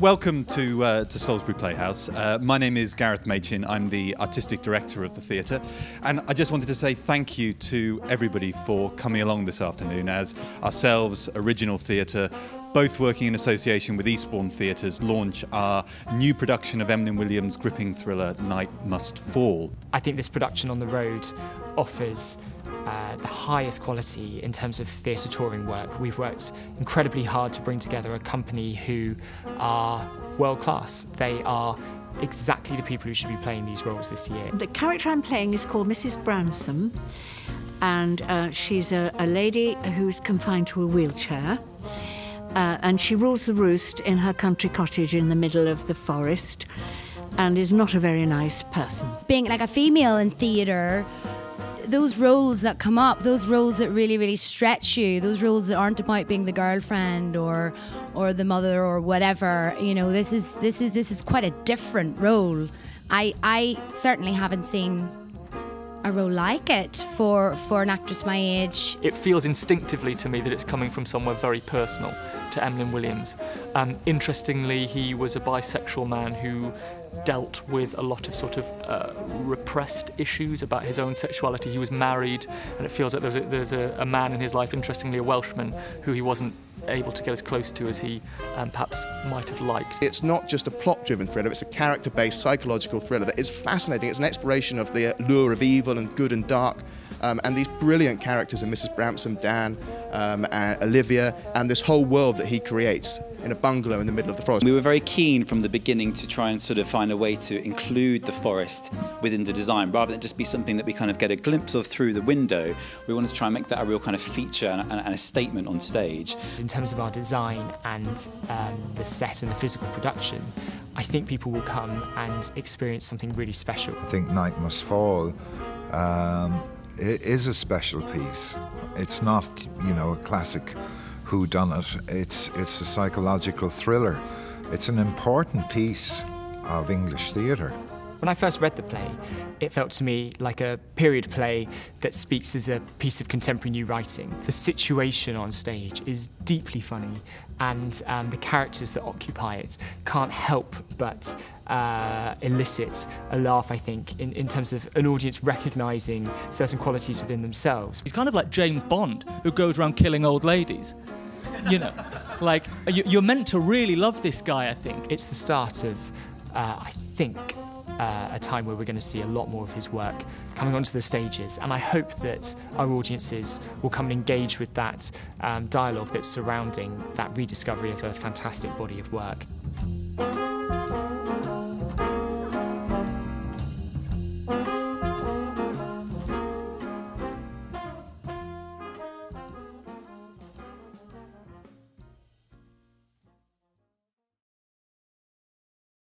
Welcome to Salisbury Playhouse. My name is Gareth Machin. I'm the artistic director of the theatre, and I just wanted to say thank you to everybody for coming along this afternoon, as ourselves, Original Theatre, both working in association with Eastbourne Theatres, launch our new production of Emlyn Williams' gripping thriller Night Must Fall. I think this production on the road offers the highest quality in terms of theatre touring work. We've worked incredibly hard to bring together a company who are world class. They are exactly the people who should be playing these roles this year. The character I'm playing is called Mrs. Bransom, and she's a lady who's confined to a wheelchair. And she rules the roost in her country cottage in the middle of the forest and is not a very nice person. Being like a female in theatre, those roles that come up, those roles that really, really stretch you, those roles that aren't about being the girlfriend or the mother or whatever, you know, this is quite a different role. I certainly haven't seen a role like it for an actress my age. It feels instinctively to me that it's coming from somewhere very personal to Emlyn Williams. Interestingly, he was a bisexual man who dealt with a lot of sort of repressed issues about his own sexuality. He was married, and it feels like there's a man in his life, interestingly a Welshman, who he wasn't able to get as close to as he perhaps might have liked. It's not just a plot-driven thriller, it's a character-based psychological thriller that is fascinating. It's an exploration of the lure of evil and good and dark, and these brilliant characters of Mrs. Bransom, Dan, and Olivia, and this whole world that he creates in a bungalow in the middle of the forest. We were very keen from the beginning to try and sort of find a way to include the forest within the design, rather than just be something that we kind of get a glimpse of through the window. We wanted to try and make that a real kind of feature and a statement on stage. In terms of our design and the set and the physical production, I think people will come and experience something really special. I think Night Must Fall it is a special piece. It's not, you know, a classic whodunit. It's a psychological thriller. It's an important piece of English theatre. When I first read the play, it felt to me like a period play that speaks as a piece of contemporary new writing. The situation on stage is deeply funny, and the characters that occupy it can't help but elicit a laugh, I think, in terms of an audience recognising certain qualities within themselves. He's kind of like James Bond, who goes around killing old ladies. You know, like, you're meant to really love this guy, I think. It's the start of, I think, a time where we're going to see a lot more of his work coming onto the stages, and I hope that our audiences will come and engage with that dialogue that's surrounding that rediscovery of a fantastic body of work.